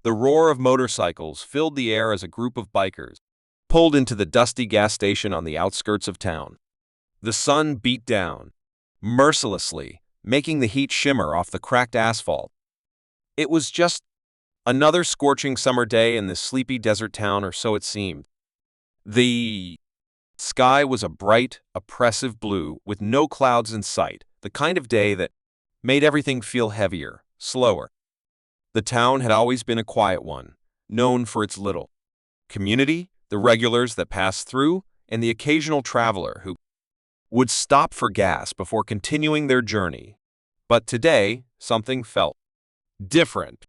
The roar of motorcycles filled the air as a group of bikers pulled into the dusty gas station on the outskirts of town. The sun beat down, mercilessly, making the heat shimmer off the cracked asphalt. It was just another scorching summer day in this sleepy desert town, or so it seemed. The sky was a bright, oppressive blue with no clouds in sight, the kind of day that made everything feel heavier, slower. The town had always been a quiet one, known for its little community, the regulars that passed through, and the occasional traveler who would stop for gas before continuing their journey. But today, something felt different.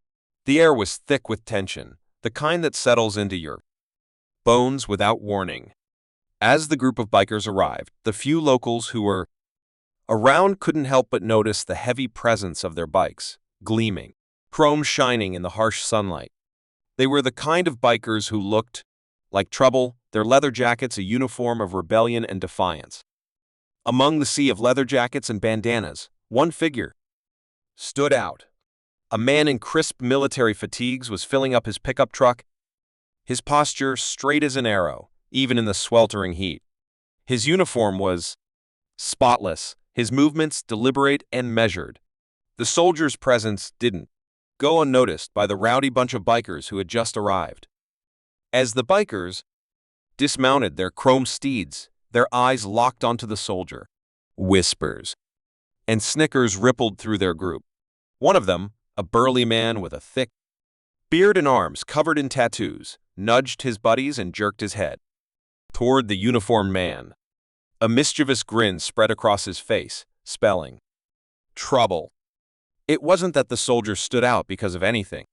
The air was thick with tension, the kind that settles into your bones without warning. As the group of bikers arrived, the few locals who were around couldn't help but notice the heavy presence of their bikes, gleaming, chrome shining in the harsh sunlight. They were the kind of bikers who looked like trouble, their leather jackets a uniform of rebellion and defiance. Among the sea of leather jackets and bandanas, one figure stood out. A man in crisp military fatigues was filling up his pickup truck, his posture straight as an arrow, even in the sweltering heat. His uniform was spotless, his movements deliberate and measured. The soldier's presence didn't go unnoticed by the rowdy bunch of bikers who had just arrived. As the bikers dismounted their chrome steeds, their eyes locked onto the soldier. Whispers and snickers rippled through their group. One of them, a burly man with a thick beard and arms covered in tattoos, nudged his buddies and jerked his head toward the uniformed man. A mischievous grin spread across his face, spelling trouble. It wasn't that the soldier stood out because of anything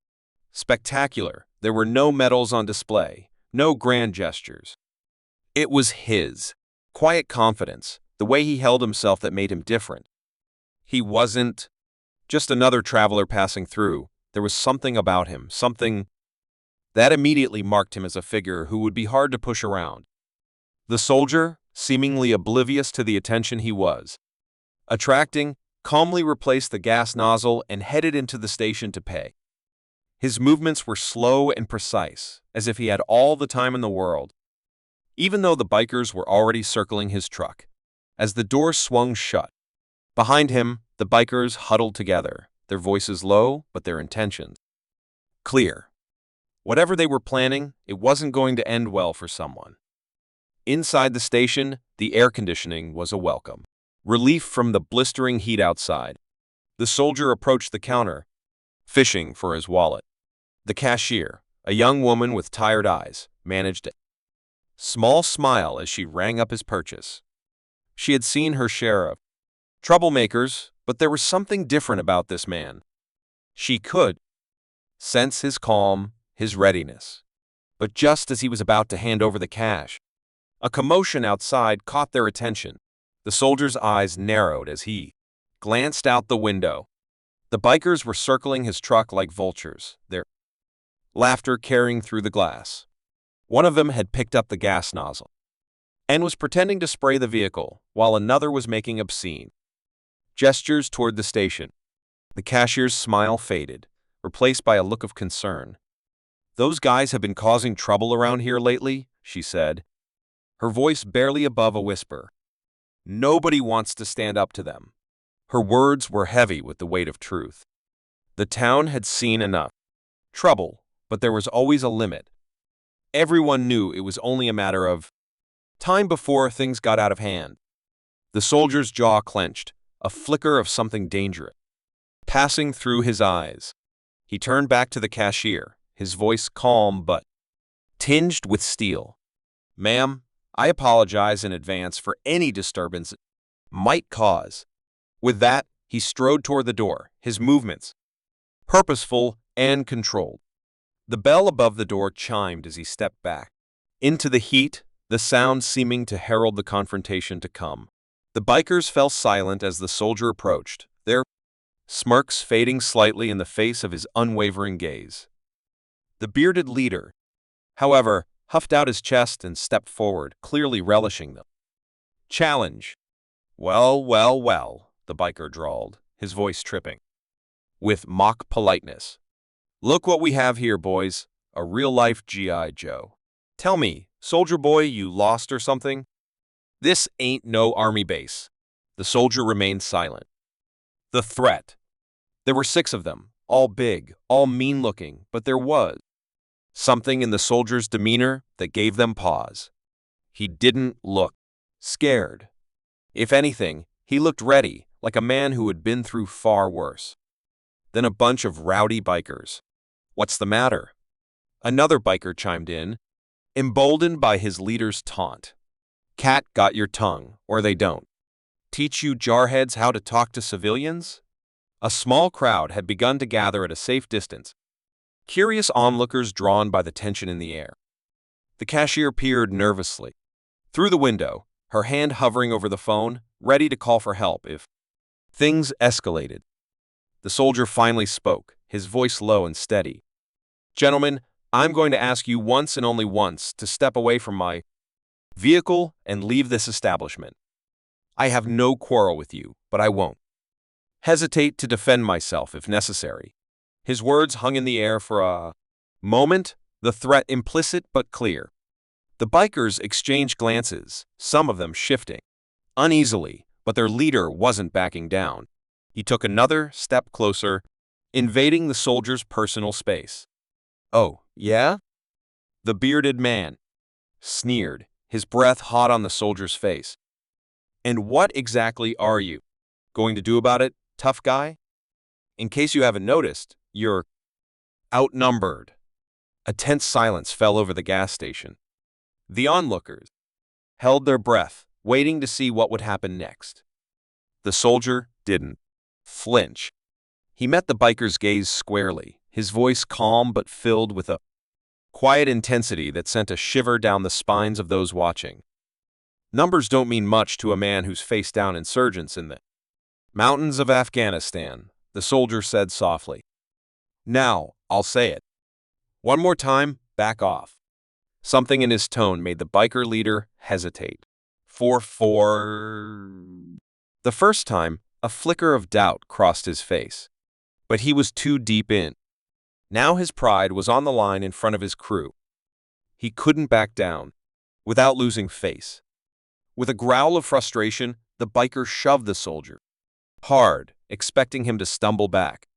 spectacular. There were no medals on display, no grand gestures. It was his quiet confidence, the way he held himself, that made him different. He wasn't just another traveler passing through. There was something about him, something that immediately marked him as a figure who would be hard to push around. The soldier, seemingly oblivious to the attention he was attracting, calmly replaced the gas nozzle and headed into the station to pay. His movements were slow and precise, as if he had all the time in the world, even though the bikers were already circling his truck. As the door swung shut behind him, the bikers huddled together, their voices low, but their intentions clear. Whatever they were planning, it wasn't going to end well for someone. Inside the station, the air conditioning was a welcome relief from the blistering heat outside. The soldier approached the counter, fishing for his wallet. The cashier, a young woman with tired eyes, managed a small smile as she rang up his purchase. She had seen her share of troublemakers, but there was something different about this man. She could sense his calm, his readiness. But just as he was about to hand over the cash, a commotion outside caught their attention. The soldier's eyes narrowed as he glanced out the window. The bikers were circling his truck like vultures, their laughter carrying through the glass. One of them had picked up the gas nozzle and was pretending to spray the vehicle, while another was making obscene gestures toward the station. The cashier's smile faded, replaced by a look of concern. "Those guys have been causing trouble around here lately," she said, her voice barely above a whisper. "Nobody wants to stand up to them." Her words were heavy with the weight of truth. The town had seen enough trouble, but there was always a limit. Everyone knew it was only a matter of time before things got out of hand. The soldier's jaw clenched, a flicker of something dangerous passing through his eyes. He turned back to the cashier, his voice calm but tinged with steel. "Ma'am, I apologize in advance for any disturbance it might cause." With that, he strode toward the door, his movements purposeful and controlled. The bell above the door chimed as he stepped back into the heat, the sound seeming to herald the confrontation to come. The bikers fell silent as the soldier approached, their smirks fading slightly in the face of his unwavering gaze. The bearded leader, however, huffed out his chest and stepped forward, clearly relishing the challenge. "Well, well, well," the biker drawled, his voice tripping with mock politeness. Look what we have here, boys. A real-life G.I. Joe. Tell me, soldier boy, you lost or something? This ain't no army base. The soldier remained silent. The threat. There were 6 of them, all big, all mean-looking, but there was something in the soldier's demeanor that gave them pause. He didn't look scared. If anything, he looked ready, like a man who had been through far worse. Then a bunch of rowdy bikers. What's the matter? Another biker chimed in, emboldened by his leader's taunt. Cat got your tongue, or they don't. Teach you jarheads how to talk to civilians? A small crowd had begun to gather at a safe distance, curious onlookers drawn by the tension in the air. The cashier peered nervously through the window, her hand hovering over the phone, ready to call for help if things escalated. The soldier finally spoke, his voice low and steady. Gentlemen, I'm going to ask you once and only once to step away from my vehicle and leave this establishment. I have no quarrel with you, but I won't hesitate to defend myself if necessary. His words hung in the air for a moment, the threat implicit but clear. The bikers exchanged glances, some of them shifting uneasily, but their leader wasn't backing down. He took another step closer, invading the soldier's personal space. Oh, yeah? The bearded man sneered, his breath hot on the soldier's face. And what exactly are you going to do about it, tough guy? In case you haven't noticed, you're outnumbered. A tense silence fell over the gas station. The onlookers held their breath, waiting to see what would happen next. The soldier didn't flinch. He met the biker's gaze squarely, his voice calm but filled with a quiet intensity that sent a shiver down the spines of those watching. Numbers don't mean much to a man who's faced down insurgents in the mountains of Afghanistan, the soldier said softly. Now, I'll say it. One more time, back off. Something in his tone made the biker leader hesitate. The first time, a flicker of doubt crossed his face. But he was too deep in. Now his pride was on the line in front of his crew. He couldn't back down, without losing face. With a growl of frustration, the biker shoved the soldier hard, expecting him to stumble back.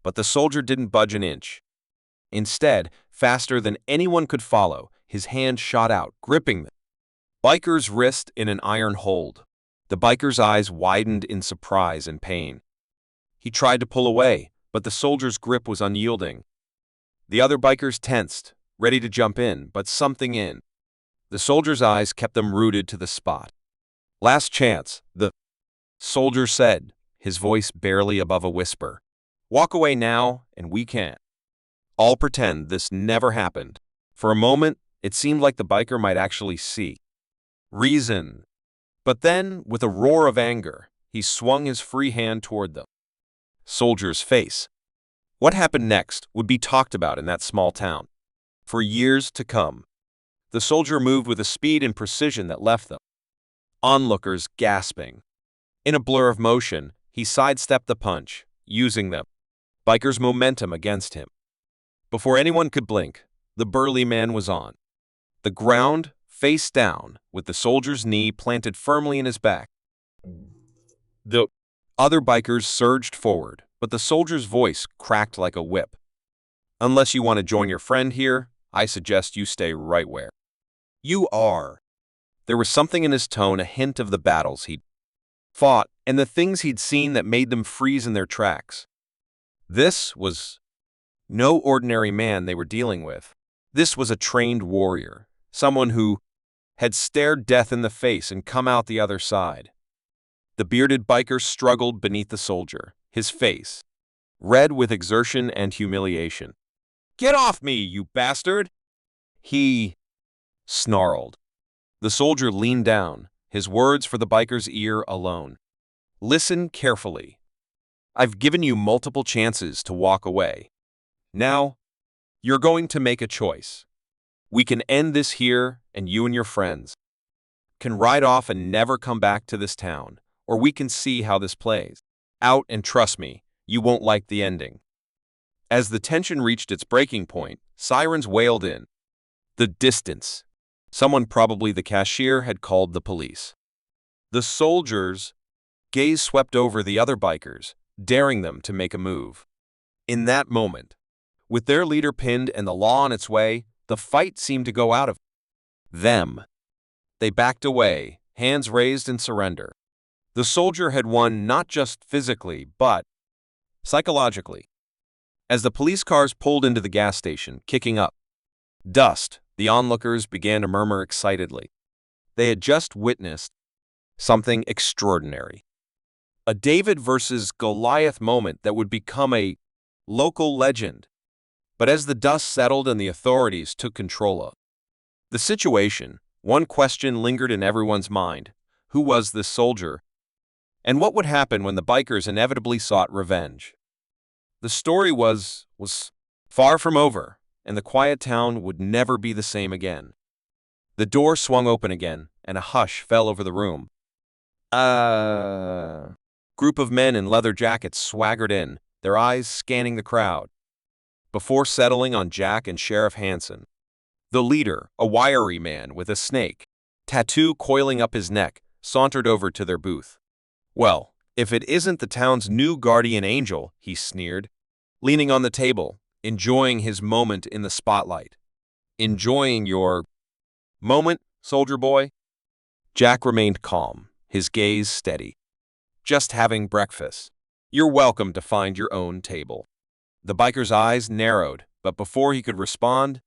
But the soldier didn't budge an inch. Instead, faster than anyone could follow, his hand shot out, gripping the biker's wrist in an iron hold. The biker's eyes widened in surprise and pain. He tried to pull away, but the soldier's grip was unyielding. The other bikers tensed, ready to jump in, but something in the soldier's eyes kept them rooted to the spot. Last chance, the soldier said, his voice barely above a whisper. Walk away now, and we can't all pretend this never happened. For a moment, it seemed like the biker might actually see reason. But then, with a roar of anger, he swung his free hand toward the soldier's face. What happened next would be talked about in that small town for years to come. The soldier moved with a speed and precision that left them onlookers gasping. In a blur of motion, he sidestepped the punch, using the biker's momentum against him. Before anyone could blink, the burly man was on the ground, face down, with the soldier's knee planted firmly in his back. The other bikers surged forward, but the soldier's voice cracked like a whip. Unless you want to join your friend here, I suggest you stay right where you are. There was something in his tone, a hint of the battles he'd fought and the things he'd seen that made them freeze in their tracks. This was no ordinary man they were dealing with. This was a trained warrior, someone who had stared death in the face and come out the other side. The bearded biker struggled beneath the soldier, his face red with exertion and humiliation. Get off me, you bastard! He snarled. The soldier leaned down, his words for the biker's ear alone. Listen carefully. I've given you multiple chances to walk away. Now, you're going to make a choice. We can end this here, and you and your friends can ride off and never come back to this town, or we can see how this plays out, and trust me, you won't like the ending. As the tension reached its breaking point, sirens wailed in the distance. Someone, probably the cashier, had called the police. The soldiers' gaze swept over the other bikers, daring them to make a move. In that moment, with their leader pinned and the law on its way, the fight seemed to go out of them. They backed away, hands raised in surrender. The soldier had won not just physically, but psychologically. As the police cars pulled into the gas station, kicking up dust, the onlookers began to murmur excitedly. They had just witnessed something extraordinary. A David versus Goliath moment that would become a local legend. But as the dust settled and the authorities took control of the situation, one question lingered in everyone's mind. Who was this soldier? And what would happen when the bikers inevitably sought revenge? The story was far from over, and the quiet town would never be the same again. The door swung open again, and a hush fell over the room. Group of men in leather jackets swaggered in, their eyes scanning the crowd. Before settling on Jack and Sheriff Hansen, the leader, a wiry man with a snake tattoo coiling up his neck, sauntered over to their booth. "Well, if it isn't the town's new guardian angel," he sneered, leaning on the table, enjoying his moment in the spotlight. "Enjoying your moment, soldier boy?" Jack remained calm, his gaze steady. "Just having breakfast. You're welcome to find your own table." The biker's eyes narrowed, but before he could respond,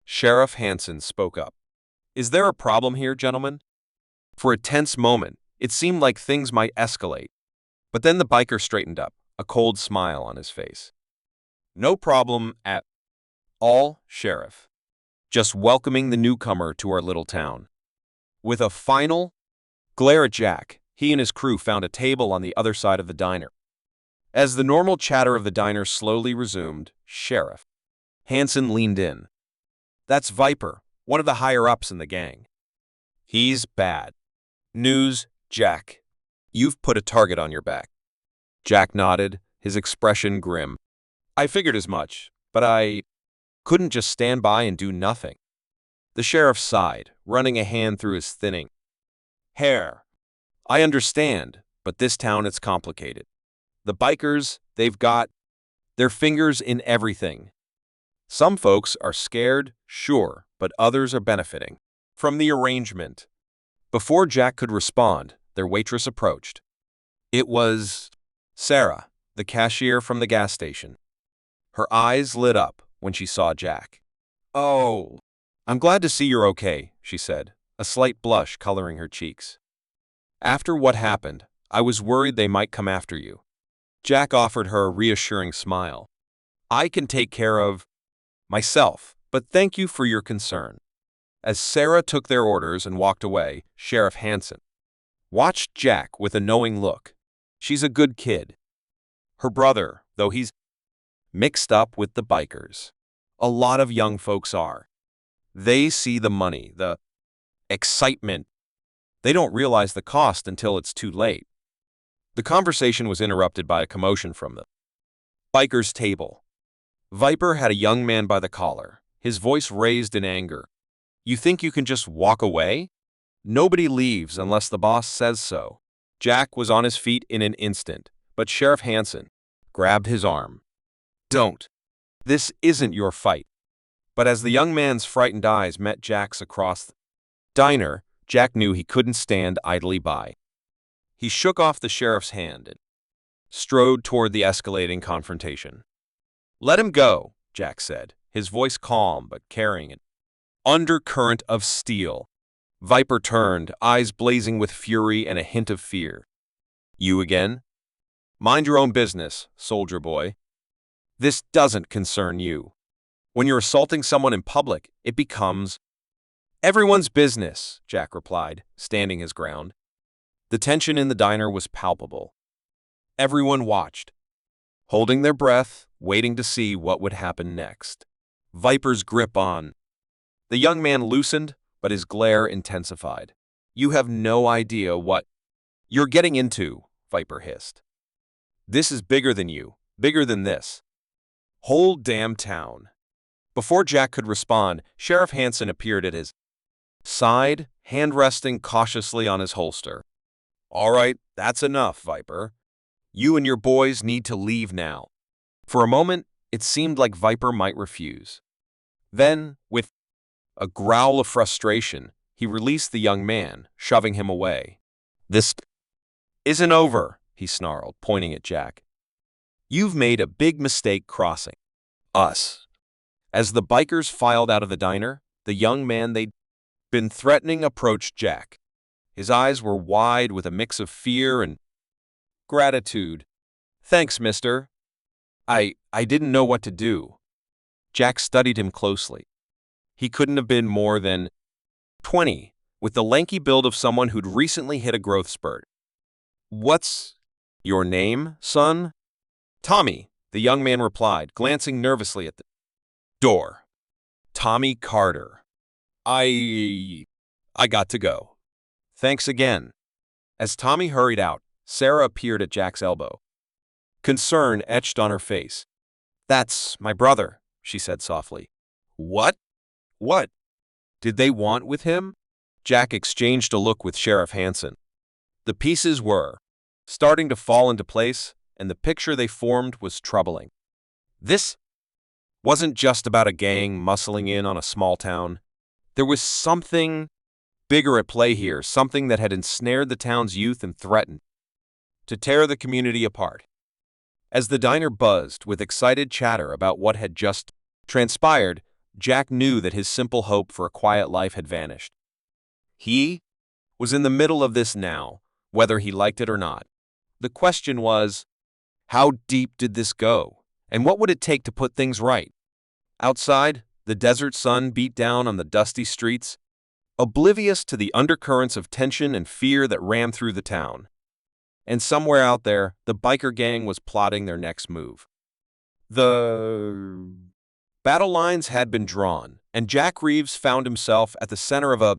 Sheriff Hansen spoke up. "Is there a problem here, gentlemen?" For a tense moment, it seemed like things might escalate. But then the biker straightened up, a cold smile on his face. "No problem at all, Sheriff. Just welcoming the newcomer to our little town." With a final glare at Jack, he and his crew found a table on the other side of the diner. As the normal chatter of the diner slowly resumed, Sheriff Hansen leaned in. "That's Viper, one of the higher-ups in the gang. He's bad news, Jack. You've put a target on your back." Jack nodded, his expression grim. "I figured as much, but I couldn't just stand by and do nothing." The sheriff sighed, running a hand through his thinning hair. "I understand, but this town is complicated. The bikers, they've got their fingers in everything. Some folks are scared, sure, but others are benefiting from the arrangement." Before Jack could respond, their waitress approached. It was Sarah, the cashier from the gas station. Her eyes lit up when she saw Jack. "Oh, I'm glad to see you're okay," she said, a slight blush coloring her cheeks. "After what happened, I was worried they might come after you." Jack offered her a reassuring smile. "I can take care of myself, but thank you for your concern." As Sarah took their orders and walked away, Sheriff Hansen watched Jack with a knowing look. She's a good kid. Her brother, though he's mixed up with the bikers. A lot of young folks are. They see the money, the excitement. They don't realize the cost until it's too late. The conversation was interrupted by a commotion from the bikers' table. Viper had a young man by the collar, his voice raised in anger. "You think you can just walk away? Nobody leaves unless the boss says so." Jack was on his feet in an instant, but Sheriff Hansen grabbed his arm. "Don't. This isn't your fight." But as the young man's frightened eyes met Jack's across the diner, Jack knew he couldn't stand idly by. He shook off the sheriff's hand and strode toward the escalating confrontation. "Let him go," Jack said, his voice calm but carrying an undercurrent of steel. Viper turned, eyes blazing with fury and a hint of fear. "You again? Mind your own business, soldier boy. This doesn't concern you. When you're assaulting someone in public, it becomes everyone's business," Jack replied, standing his ground. The tension in the diner was palpable. Everyone watched, holding their breath, waiting to see what would happen next. Viper's grip on the young man loosened, but his glare intensified. "You have no idea what you're getting into," Viper hissed. "This is bigger than you, bigger than this." Whole damn town. Before Jack could respond, Sheriff Hanson appeared at his side, hand resting cautiously on his holster. All right, that's enough, Viper. You and your boys need to leave now. For a moment, it seemed like Viper might refuse. Then, with a growl of frustration, he released the young man, shoving him away. This isn't over, he snarled, pointing at Jack. You've made a big mistake crossing us. As the bikers filed out of the diner, the young man they'd been threatening approached Jack. His eyes were wide with a mix of fear and gratitude. Thanks, mister. I didn't know what to do. Jack studied him closely. He couldn't have been more than 20, with the lanky build of someone who'd recently hit a growth spurt. What's your name, son? Tommy, the young man replied, glancing nervously at the door. Tommy Carter. I got to go. Thanks again. As Tommy hurried out, Sarah appeared at Jack's elbow. Concern etched on her face. That's my brother, she said softly. What? What did they want with him? Jack exchanged a look with Sheriff Hanson. The pieces were starting to fall into place, and the picture they formed was troubling. This wasn't just about a gang muscling in on a small town. There was something bigger at play here, something that had ensnared the town's youth and threatened to tear the community apart. As the diner buzzed with excited chatter about what had just transpired, Jack knew that his simple hope for a quiet life had vanished. He was in the middle of this now, whether he liked it or not. The question was, how deep did this go, and what would it take to put things right? Outside, the desert sun beat down on the dusty streets, oblivious to the undercurrents of tension and fear that ran through the town. And somewhere out there, the biker gang was plotting their next move. The battle lines had been drawn, and Jack Reeves found himself at the center of a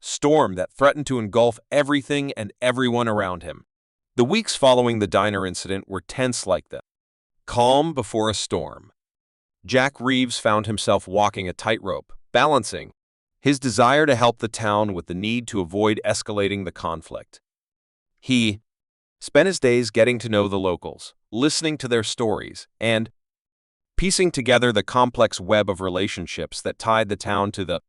storm that threatened to engulf everything and everyone around him. The weeks following the diner incident were tense like the calm before a storm. Jack Reeves found himself walking a tightrope, balancing his desire to help the town with the need to avoid escalating the conflict. He spent his days getting to know the locals, listening to their stories, and piecing together the complex web of relationships that tied the town to the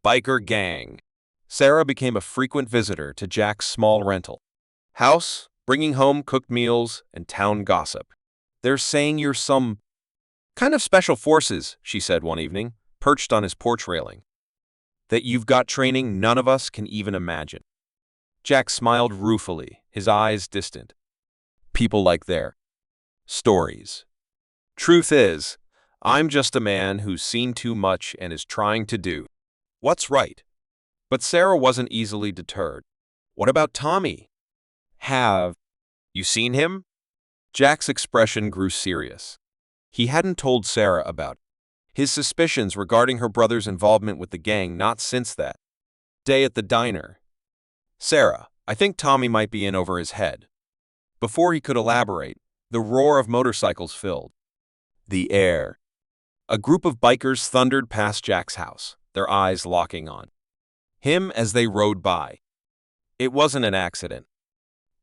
biker gang. Sarah became a frequent visitor to Jack's small rental house, bringing home cooked meals and town gossip. They're saying you're some kind of special forces, she said one evening, perched on his porch railing. That you've got training none of us can even imagine. Jack smiled ruefully, his eyes distant. People like their stories. Truth is, I'm just a man who's seen too much and is trying to do what's right. But Sarah wasn't easily deterred. What about Tommy? Have you seen him? Jack's expression grew serious. He hadn't told Sarah about his suspicions regarding her brother's involvement with the gang not since that day at the diner. Sarah, I think Tommy might be in over his head. Before he could elaborate, the roar of motorcycles filled the air. A group of bikers thundered past Jack's house, their eyes locking on him as they rode by. It wasn't an accident.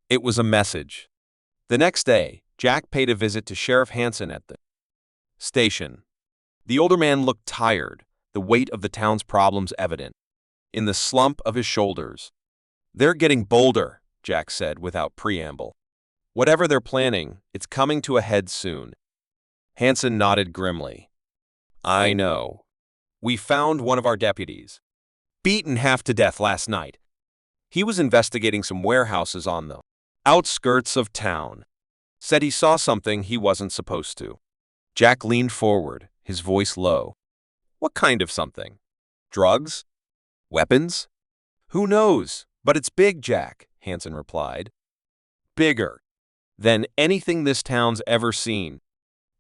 It was a message. The next day, Jack paid a visit to Sheriff Hanson at the station. The older man looked tired, the weight of the town's problems evident in the slump of his shoulders. They're getting bolder, Jack said without preamble. Whatever they're planning, it's coming to a head soon. Hanson nodded grimly. I know. We found one of our deputies beaten half to death last night. He was investigating some warehouses on the outskirts of town. Said he saw something he wasn't supposed to. Jack leaned forward, his voice low. What kind of something? Drugs? Weapons? Who knows? But it's big, Jack, Hanson replied. Bigger than anything this town's ever seen.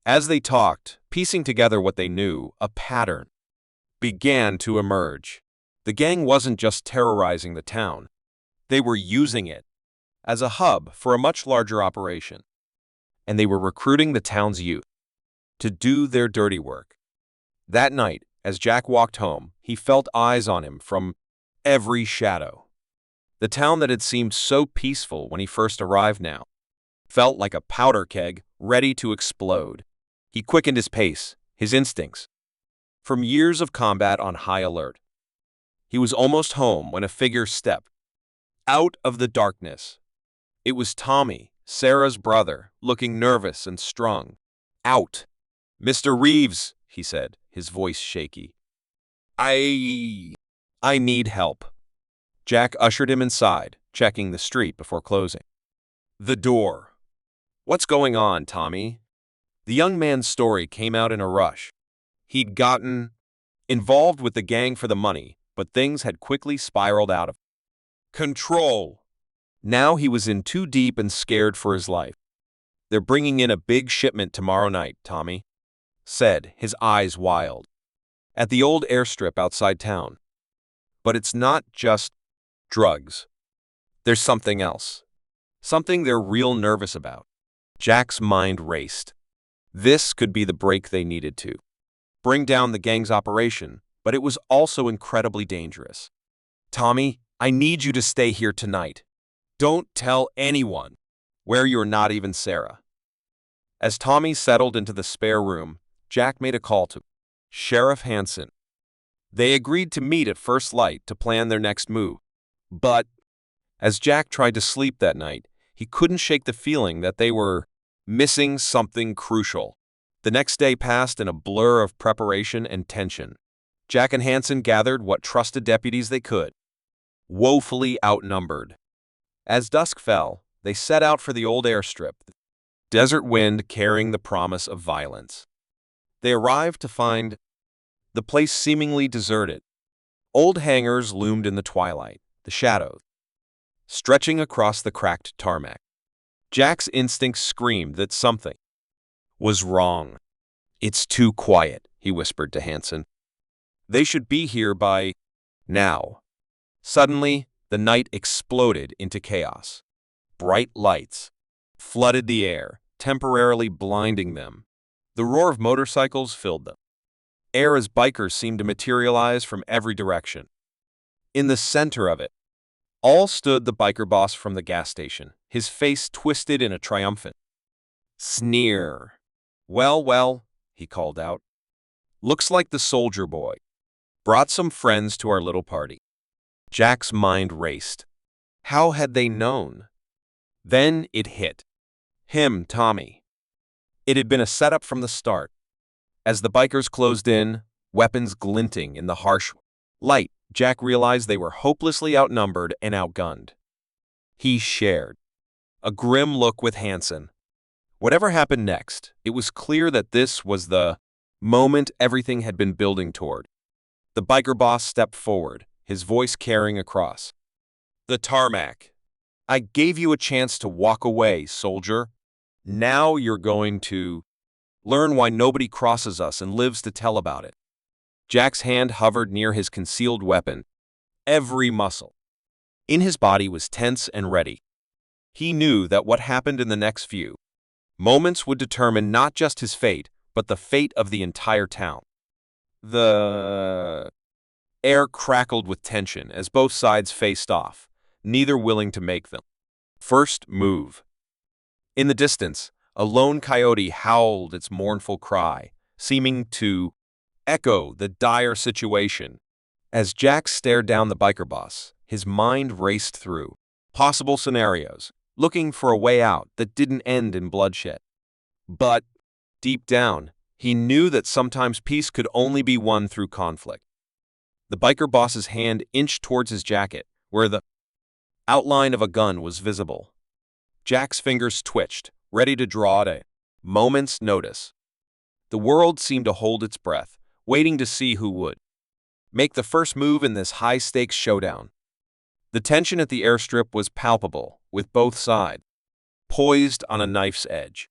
As they talked, piecing together what they knew, a pattern began to emerge. The gang wasn't just terrorizing the town. They were using it as a hub for a much larger operation. And they were recruiting the town's youth. to do their dirty work. That night, as Jack walked home, he felt eyes on him from every shadow. The town that had seemed so peaceful when he first arrived now felt like a powder keg ready to explode. He quickened his pace, his instincts, from years of combat on high alert. He was almost home when a figure stepped out of the darkness. It was Tommy, Sarah's brother, looking nervous and strung out. "Mr. Reeves," he said, his voice shaky. I need help." Jack ushered him inside, checking the street before closing the door. "What's going on, Tommy?" The young man's story came out in a rush. He'd gotten involved with the gang for the money, but things had quickly spiraled out of control. Now he was in too deep and scared for his life. "They're bringing in a big shipment tomorrow night," Tommy said, his eyes wild, "at the old airstrip outside town. But it's not just drugs. There's something else. Something they're real nervous about." Jack's mind raced. This could be the break they needed to bring down the gang's operation, but it was also incredibly dangerous. "Tommy, I need you to stay here tonight. Don't tell anyone where you're not even Sarah." As Tommy settled into the spare room, Jack made a call to Sheriff Hansen. They agreed to meet at first light to plan their next move. But as Jack tried to sleep that night, he couldn't shake the feeling that they were missing something crucial. The next day passed in a blur of preparation and tension. Jack and Hansen gathered what trusted deputies they could, woefully outnumbered. As dusk fell, they set out for the old airstrip, the desert wind carrying the promise of violence. They arrived to find the place seemingly deserted. Old hangars loomed in the twilight, the shadows stretching across the cracked tarmac. Jack's instincts screamed that something was wrong. "It's too quiet," he whispered to Hansen. "They should be here by now." Suddenly, the night exploded into chaos. Bright lights flooded the air, temporarily blinding them. The roar of motorcycles filled the air as bikers seemed to materialize from every direction. In the center of it all stood the biker boss from the gas station, his face twisted in a triumphant sneer. Well, he called out. "Looks like the soldier boy brought some friends to our little party." Jack's mind raced. How had they known? Then it hit him, Tommy. It had been a setup from the start. As the bikers closed in, weapons glinting in the harsh light, Jack realized they were hopelessly outnumbered and outgunned. He shared a grim look with Hansen. Whatever happened next, it was clear that this was the moment everything had been building toward. The biker boss stepped forward, his voice carrying across the tarmac. "I gave you a chance to walk away, soldier. Now you're going to learn why nobody crosses us and lives to tell about it." Jack's hand hovered near his concealed weapon. Every muscle in his body was tense and ready. He knew that what happened in the next few moments would determine not just his fate, but the fate of the entire town. The air crackled with tension as both sides faced off, neither willing to make the first move. In the distance, a lone coyote howled its mournful cry, seeming to echo the dire situation. As Jack stared down the biker boss, his mind raced through possible scenarios, looking for a way out that didn't end in bloodshed. But deep down, he knew that sometimes peace could only be won through conflict. The biker boss's hand inched towards his jacket, where the outline of a gun was visible. Jack's fingers twitched, ready to draw at a moment's notice. The world seemed to hold its breath, waiting to see who would make the first move in this high-stakes showdown. The tension at the airstrip was palpable, with both sides poised on a knife's edge.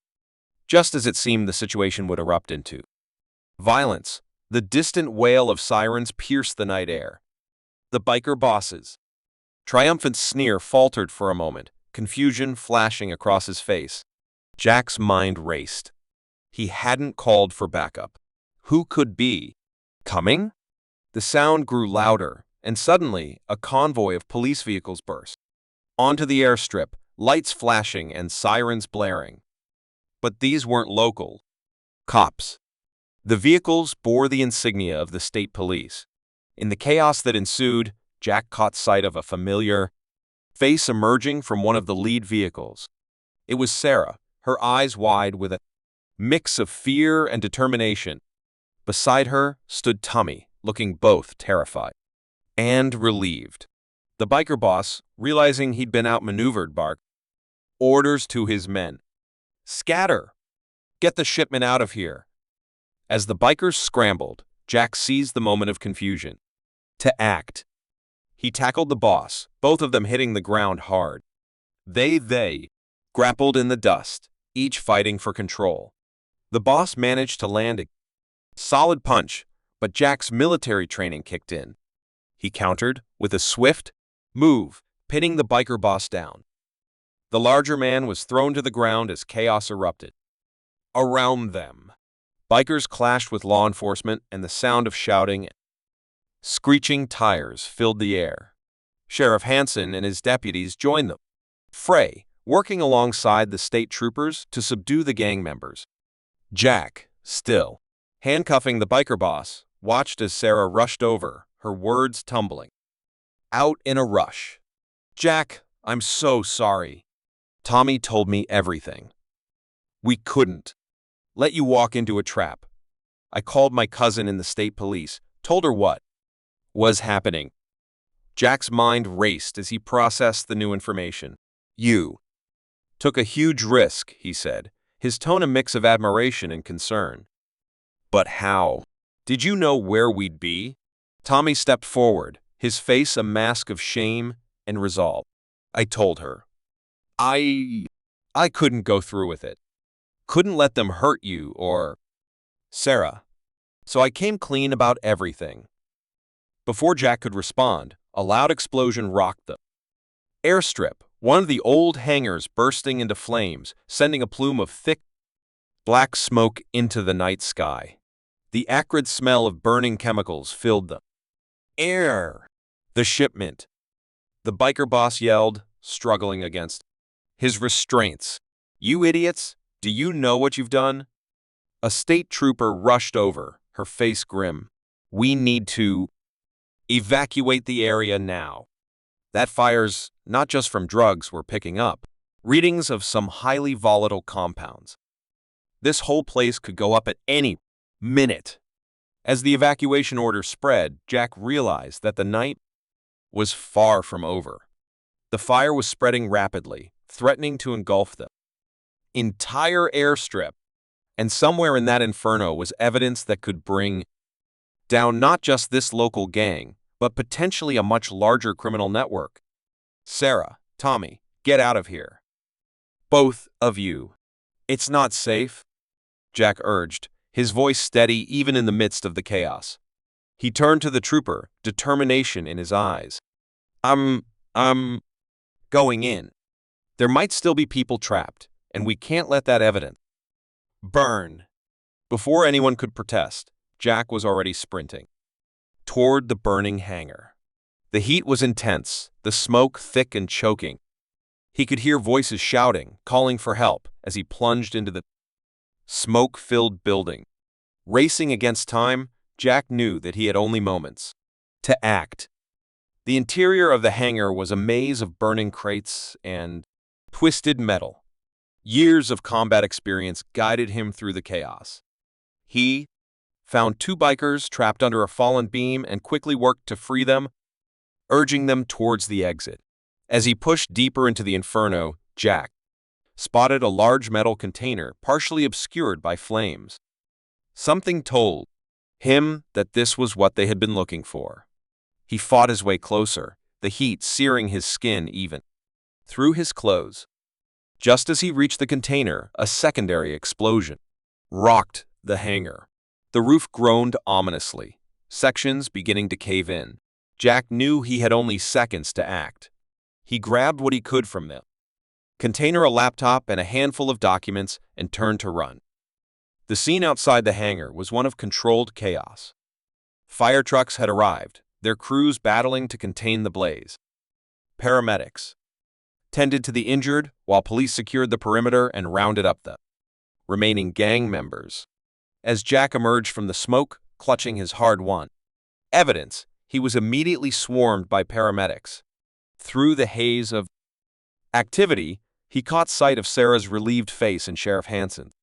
Just as it seemed the situation would erupt into violence, the distant wail of sirens pierced the night air. The biker boss's triumphant sneer faltered for a moment, confusion flashing across his face. Jack's mind raced. He hadn't called for backup. Who could be coming? The sound grew louder, and suddenly a convoy of police vehicles burst onto the airstrip, lights flashing and sirens blaring. But these weren't local cops. The vehicles bore the insignia of the state police. In the chaos that ensued, Jack caught sight of a familiar face emerging from one of the lead vehicles. It was Sarah, her eyes wide with a mix of fear and determination. Beside her stood Tommy, looking both terrified and relieved. The biker boss, realizing he'd been outmaneuvered, barked orders to his men. "Scatter! Get the shipment out of here!" As the bikers scrambled, Jack seized the moment of confusion to act. He tackled the boss, both of them hitting the ground hard. They grappled in the dust, each fighting for control. The boss managed to land a solid punch, but Jack's military training kicked in. He countered with a swift move, pinning the biker boss down. The larger man was thrown to the ground as chaos erupted around them. Bikers clashed with law enforcement, and the sound of shouting and screeching tires filled the air. Sheriff Hansen and his deputies joined the fray, working alongside the state troopers to subdue the gang members. Jack, still handcuffing the biker boss, watched as Sarah rushed over, her words tumbling out in a rush. "Jack, I'm so sorry. Tommy told me everything. We couldn't let you walk into a trap. I called my cousin in the state police, told her what was happening." Jack's mind raced as he processed the new information. "You took a huge risk," he said, his tone a mix of admiration and concern. "But how? Did you know where we'd be?" Tommy stepped forward, his face a mask of shame and resolve. "I told her. I couldn't go through with it. Couldn't let them hurt you or Sarah. So I came clean about everything." Before Jack could respond, a loud explosion rocked the airstrip, one of the old hangars bursting into flames, sending a plume of thick, black smoke into the night sky. The acrid smell of burning chemicals filled the air. "The shipment!" the biker boss yelled, struggling against his restraints. "You idiots! Do you know what you've done?" A state trooper rushed over, her face grim. "We need to evacuate the area now." That fire's not just from drugs we're picking up. Readings of some highly volatile compounds. This whole place could go up at any minute. As the evacuation order spread, Jack realized that the night was far from over. The fire was spreading rapidly, threatening to engulf the entire airstrip. And somewhere in that inferno was evidence that could bring down not just this local gang, but potentially a much larger criminal network. "Sarah, Tommy, get out of here. Both of you. It's not safe," Jack urged, his voice steady even in the midst of the chaos. He turned to the trooper, determination in his eyes. I'm going in. There might still be people trapped, and we can't let that evidence burn." Before anyone could protest, Jack was already sprinting toward the burning hangar. The heat was intense, the smoke thick and choking. He could hear voices shouting, calling for help, as he plunged into the smoke-filled building. Racing against time, Jack knew that he had only moments to act. The interior of the hangar was a maze of burning crates and twisted metal. Years of combat experience guided him through the chaos. He found two bikers trapped under a fallen beam and quickly worked to free them, urging them towards the exit. As he pushed deeper into the inferno, Jack spotted a large metal container partially obscured by flames. Something told him that this was what they had been looking for. He fought his way closer, the heat searing his skin even through his clothes. Just as he reached the container, a secondary explosion rocked the hangar. The roof groaned ominously, sections beginning to cave in. Jack knew he had only seconds to act. He grabbed what he could from the container, a laptop and a handful of documents, and turned to run. The scene outside the hangar was one of controlled chaos. Fire trucks had arrived, their crews battling to contain the blaze. Paramedics tended to the injured, while police secured the perimeter and rounded up the remaining gang members. As Jack emerged from the smoke, clutching his hard-won evidence, he was immediately swarmed by paramedics. Through the haze of activity, he caught sight of Sarah's relieved face and Sheriff Hanson's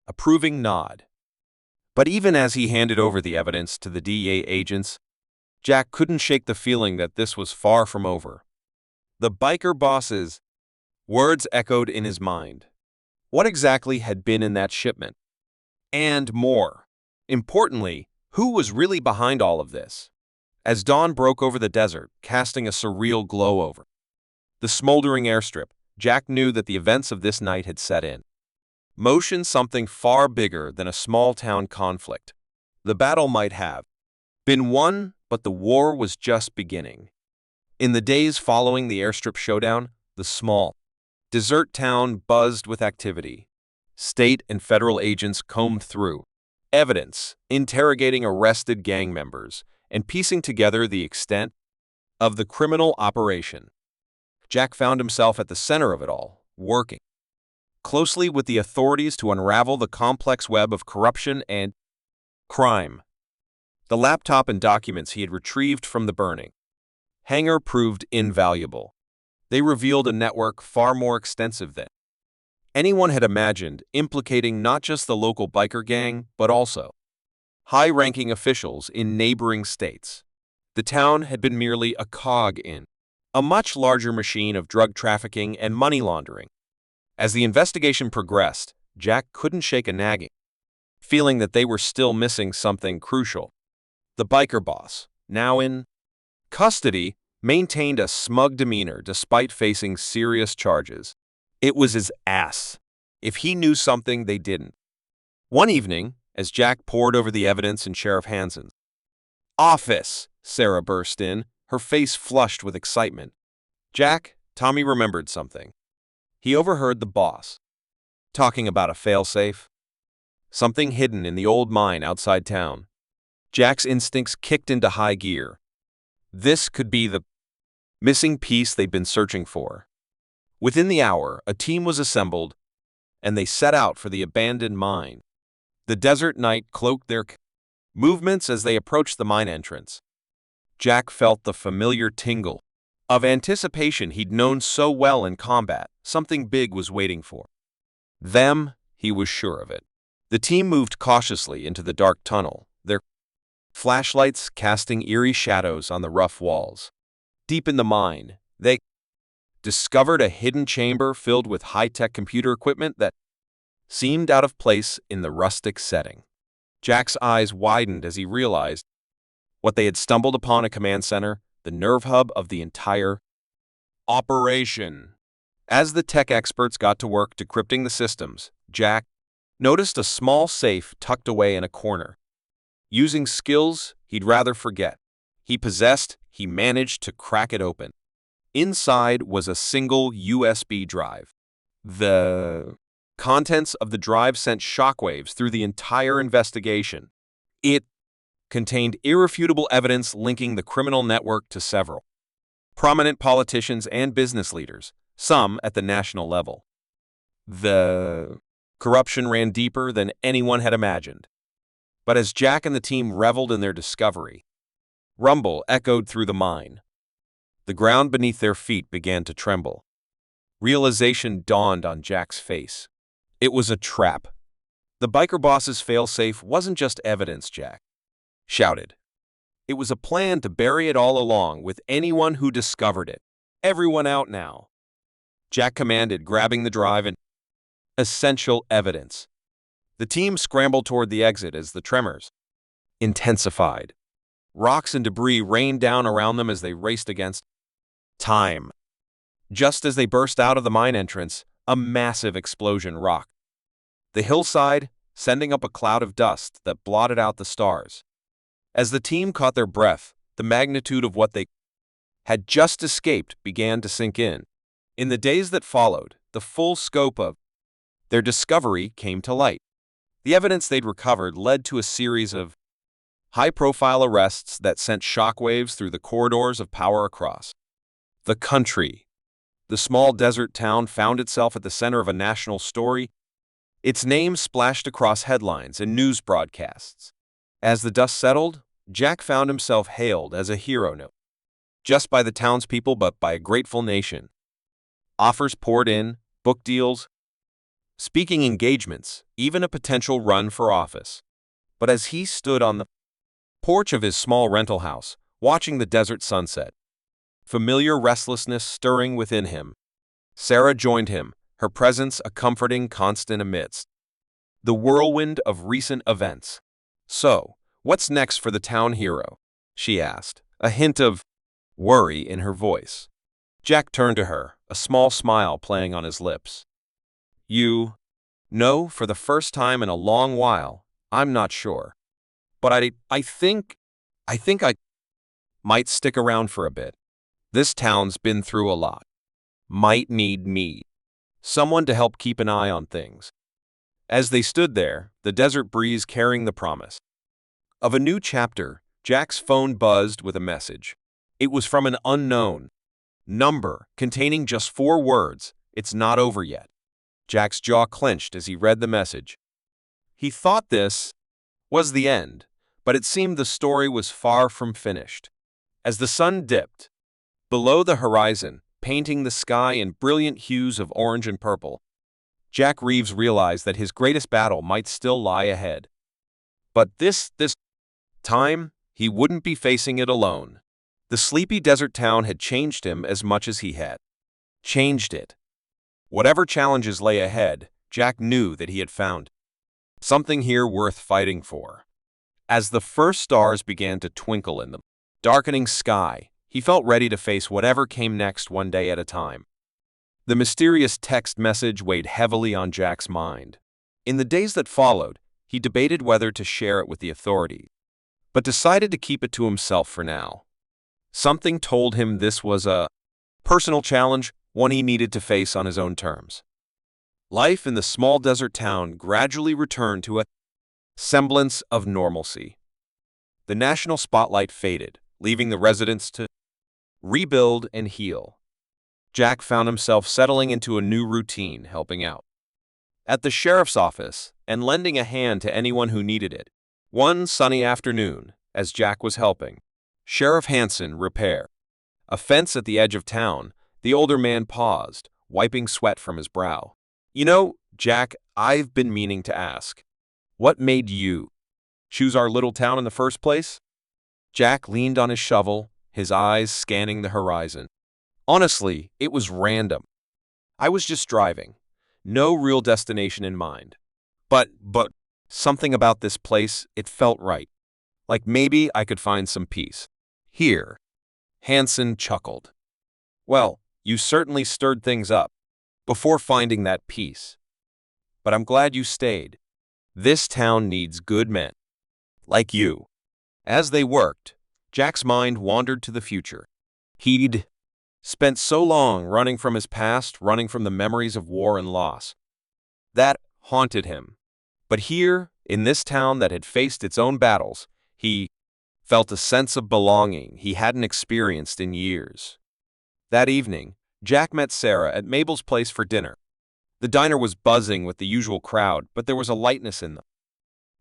approving nod. But even as he handed over the evidence to the DEA agents, Jack couldn't shake the feeling that this was far from over. The biker boss's words echoed in his mind. What exactly had been in that shipment? And more importantly, who was really behind all of this? As dawn broke over the desert, casting a surreal glow over the smoldering airstrip, Jack knew that the events of this night had set in motion something far bigger than a small-town conflict. The battle might have been won, but the war was just beginning. In the days following the airstrip showdown, the small desert town buzzed with activity. State and federal agents combed through evidence, interrogating arrested gang members, and piecing together the extent of the criminal operation. Jack found himself at the center of it all, working closely with the authorities to unravel the complex web of corruption and crime. The laptop and documents he had retrieved from the burning hangar proved invaluable. They revealed a network far more extensive than anyone had imagined, implicating not just the local biker gang, but also high-ranking officials in neighboring states. The town had been merely a cog in a much larger machine of drug trafficking and money laundering. As the investigation progressed, Jack couldn't shake a nagging feeling that they were still missing something crucial. The biker boss, now in custody, maintained a smug demeanor despite facing serious charges. It was his ass if he knew something they didn't. One evening, as Jack pored over the evidence in Sheriff Hanson's office, Sarah burst in, her face flushed with excitement. Jack, Tommy remembered something. He overheard the boss talking about a failsafe, something hidden in the old mine outside town. Jack's instincts kicked into high gear. This could be the missing piece they'd been searching for. Within the hour, a team was assembled, and they set out for the abandoned mine. The desert night cloaked their movements as they approached the mine entrance. Jack felt the familiar tingle of anticipation he'd known so well in combat. Something big was waiting for them, he was sure of it. The team moved cautiously into the dark tunnel, their flashlights casting eerie shadows on the rough walls. Deep in the mine, they discovered a hidden chamber filled with high-tech computer equipment that seemed out of place in the rustic setting. Jack's eyes widened as he realized what they had stumbled upon: a command center, the nerve hub of the entire operation. As the tech experts got to work decrypting the systems, Jack noticed a small safe tucked away in a corner. Using skills he'd rather forget he possessed, he managed to crack it open. Inside was a single USB drive. The contents of the drive sent shockwaves through the entire investigation. It contained irrefutable evidence linking the criminal network to several prominent politicians and business leaders, some at the national level. The corruption ran deeper than anyone had imagined. But as Jack and the team reveled in their discovery, rumble echoed through the mine. The ground beneath their feet began to tremble. Realization dawned on Jack's face. It was a trap. The biker boss's failsafe wasn't just evidence, Jack shouted. It was a plan to bury it all along with anyone who discovered it. Everyone out now, Jack commanded, grabbing the drive and essential evidence. The team scrambled toward the exit as the tremors intensified. Rocks and debris rained down around them as they raced against time. Just as they burst out of the mine entrance, a massive explosion rocked the hillside, sending up a cloud of dust that blotted out the stars. As the team caught their breath, the magnitude of what they had just escaped began to sink in. In the days that followed, the full scope of their discovery came to light. The evidence they'd recovered led to a series of high-profile arrests that sent shockwaves through the corridors of power across the country. The small desert town found itself at the center of a national story, its name splashed across headlines and news broadcasts. As the dust settled, Jack found himself hailed as a hero not just by the townspeople but by a grateful nation. Offers poured in, book deals, speaking engagements, even a potential run for office. But as he stood on the porch of his small rental house, watching the desert sunset, familiar restlessness stirring within him, Sarah joined him, her presence a comforting constant amidst the whirlwind of recent events. "So, what's next for the town hero?" she asked, a hint of worry in her voice. Jack turned to her, a small smile playing on his lips. "You know, for the first time in a long while, I'm not sure. But I think I might stick around for a bit. This town's been through a lot. Might need me. Someone to help keep an eye on things." As they stood there, the desert breeze carrying the promise of a new chapter, Jack's phone buzzed with a message. It was from an unknown number, containing just 4 words, "It's not over yet." Jack's jaw clenched as he read the message. He thought this was the end, but it seemed the story was far from finished. As the sun dipped below the horizon, painting the sky in brilliant hues of orange and purple, Jack Reeves realized that his greatest battle might still lie ahead. But this time, he wouldn't be facing it alone. The sleepy desert town had changed him as much as he had changed it. Whatever challenges lay ahead, Jack knew that he had found something here worth fighting for. As the first stars began to twinkle in the darkening sky, he felt ready to face whatever came next, one day at a time. The mysterious text message weighed heavily on Jack's mind. In the days that followed, he debated whether to share it with the authorities, but decided to keep it to himself for now. Something told him this was a personal challenge, one he needed to face on his own terms. Life in the small desert town gradually returned to a semblance of normalcy. The national spotlight faded, leaving the residents to rebuild and heal. Jack found himself settling into a new routine, helping out at the sheriff's office and lending a hand to anyone who needed it. One sunny afternoon, as Jack was helping Sheriff Hansen repair a fence at the edge of town, the older man paused, wiping sweat from his brow. "You know, Jack, I've been meaning to ask, what made you choose our little town in the first place?" Jack leaned on his shovel, his eyes scanning the horizon. "Honestly, it was random. I was just driving. No real destination in mind. But something about this place, it felt right. Like maybe I could find some peace here." Hansen chuckled. "Well, you certainly stirred things up before finding that peace. But I'm glad you stayed. This town needs good men like you." As they worked, Jack's mind wandered to the future. He'd spent so long running from his past, running from the memories of war and loss. That haunted him. But here, in this town that had faced its own battles, he felt a sense of belonging he hadn't experienced in years. That evening, Jack met Sarah at Mabel's place for dinner. The diner was buzzing with the usual crowd, but there was a lightness in the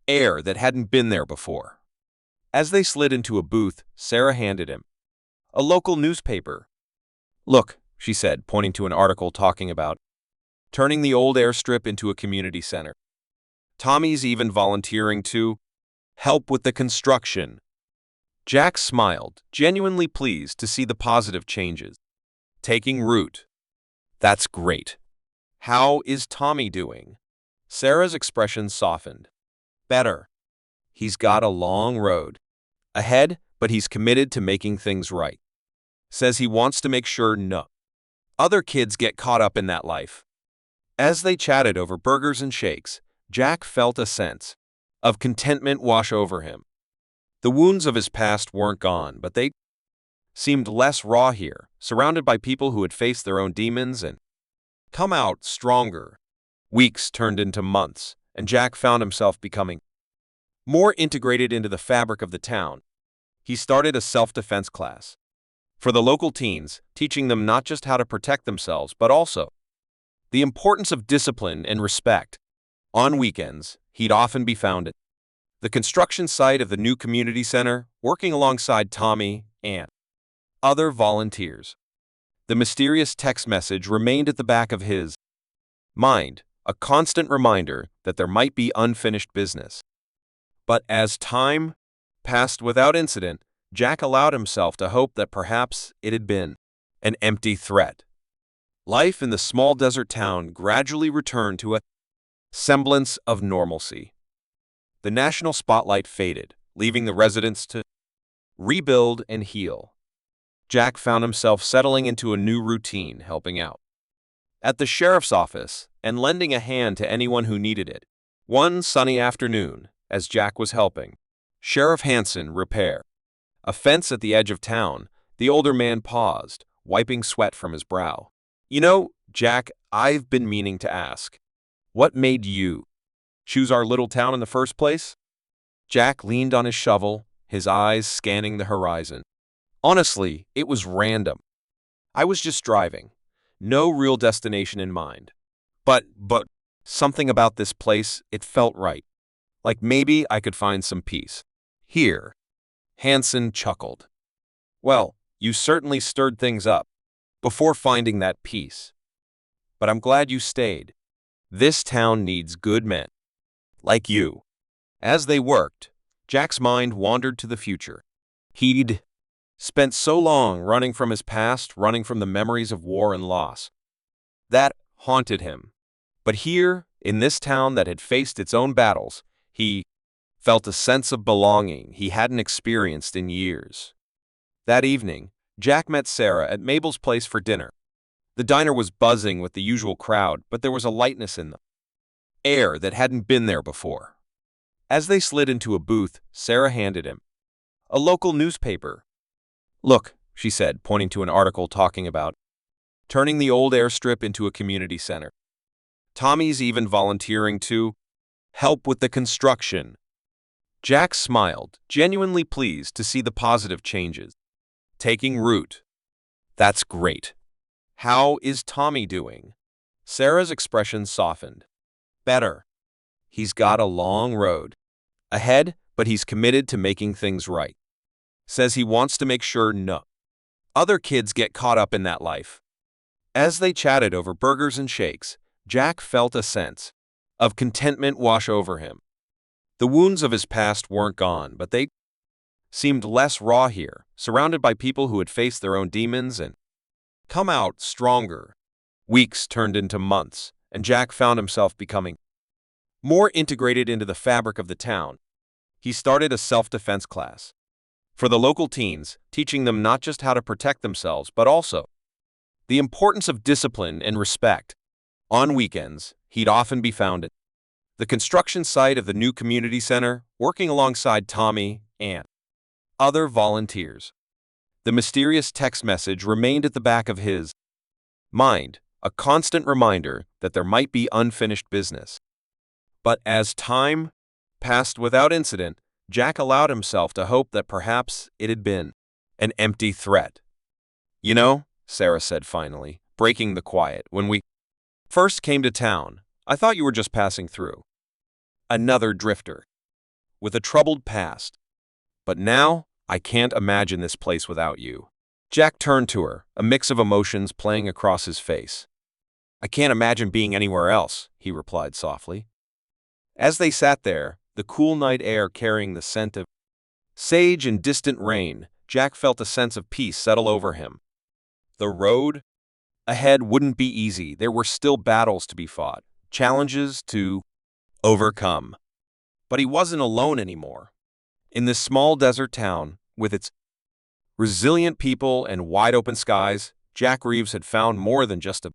air that hadn't been there before. As they slid into a booth, Sarah handed him a local newspaper. "Look," she said, pointing to an article talking about turning the old airstrip into a community center. "Tommy's even volunteering to help with the construction." Jack smiled, genuinely pleased to see the positive changes taking root. "That's great. How is Tommy doing?" Sarah's expression softened. "Better. He's got a long road ahead, but he's committed to making things right. Says he wants to make sure no other kids get caught up in that life." As they chatted over burgers and shakes, Jack felt a sense of contentment wash over him. The wounds of his past weren't gone, but they seemed less raw here, surrounded by people who had faced their own demons and come out stronger. Weeks turned into months, and Jack found himself becoming more integrated into the fabric of the town. He started a self-defense class for the local teens, teaching them not just how to protect themselves, but also the importance of discipline and respect. On weekends, he'd often be found at the construction site of the new community center, working alongside Tommy and other volunteers. The mysterious text message remained at the back of his mind, a constant reminder that there might be unfinished business. But as time passed without incident, Jack allowed himself to hope that perhaps it had been an empty threat. Life in the small desert town gradually returned to a semblance of normalcy. The national spotlight faded, leaving the residents to rebuild and heal. Jack found himself settling into a new routine, helping out at the sheriff's office and lending a hand to anyone who needed it. One sunny afternoon, as Jack was helping Sheriff Hanson repair a fence at the edge of town, the older man paused, wiping sweat from his brow. "You know, Jack, I've been meaning to ask, what made you choose our little town in the first place?" Jack leaned on his shovel, his eyes scanning the horizon. "Honestly, it was random. I was just driving. No real destination in mind. But something about this place, it felt right. Like maybe I could find some peace here." Hanson chuckled. "Well, you certainly stirred things up before finding that peace. But I'm glad you stayed. This town needs good men like you." As they worked, Jack's mind wandered to the future. He'd spent so long running from his past, running from the memories of war and loss. That haunted him. But here, in this town that had faced its own battles, he felt a sense of belonging he hadn't experienced in years. That evening, Jack met Sarah at Mabel's place for dinner. The diner was buzzing with the usual crowd, but there was a lightness in the air that hadn't been there before. As they slid into a booth, Sarah handed him a local newspaper. "Look," she said, pointing to an article talking about turning the old airstrip into a community center. "Tommy's even volunteering to help with the construction." Jack smiled, genuinely pleased to see the positive changes taking root. "That's great. How is Tommy doing?" Sarah's expression softened. "Better. He's got a long road ahead, but he's committed to making things right. Says he wants to make sure no other kids get caught up in that life." As they chatted over burgers and shakes, Jack felt a sense of contentment wash over him. The wounds of his past weren't gone, but they seemed less raw here, surrounded by people who had faced their own demons and come out stronger. Weeks turned into months, and Jack found himself becoming more integrated into the fabric of the town. He started a self-defense class for the local teens, teaching them not just how to protect themselves, but also the importance of discipline and respect. On weekends, he'd often be found at the construction site of the new community center, working alongside Tommy and other volunteers. The mysterious text message remained at the back of his mind, a constant reminder that there might be unfinished business. But as time passed without incident, Jack allowed himself to hope that perhaps it had been an empty threat. "You know," Sarah said finally, breaking the quiet, "when we first came to town, I thought you were just passing through. Another drifter with a troubled past. But now, I can't imagine this place without you." Jack turned to her, a mix of emotions playing across his face. "I can't imagine being anywhere else," he replied softly. As they sat there, the cool night air carrying the scent of sage and distant rain, Jack felt a sense of peace settle over him. The road ahead wouldn't be easy. There were still battles to be fought, challenges to overcome. But he wasn't alone anymore. In this small desert town, with its resilient people and wide-open skies, Jack Reeves had found more than just a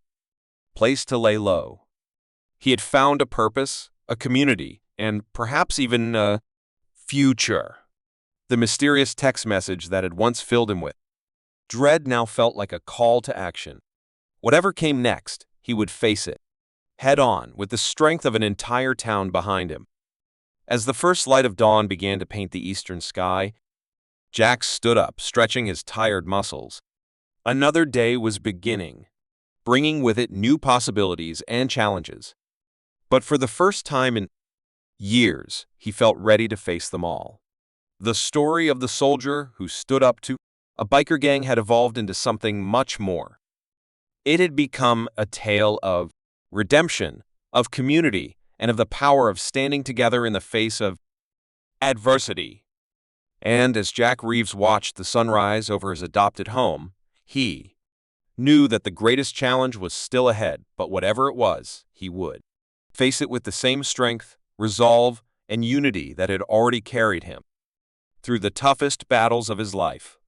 place to lay low. He had found a purpose, a community, and perhaps even a future. The mysterious text message that had once filled him with dread now felt like a call to action. Whatever came next, he would face it head-on, with the strength of an entire town behind him. As the first light of dawn began to paint the eastern sky, Jack stood up, stretching his tired muscles. Another day was beginning, bringing with it new possibilities and challenges. But for the first time in years, he felt ready to face them all. The story of the soldier who stood up to a biker gang had evolved into something much more. It had become a tale of redemption, of community, and of the power of standing together in the face of adversity. And as Jack Reeves watched the sunrise over his adopted home, he knew that the greatest challenge was still ahead, but whatever it was, he would face it with the same strength, resolve, and unity that had already carried him through the toughest battles of his life.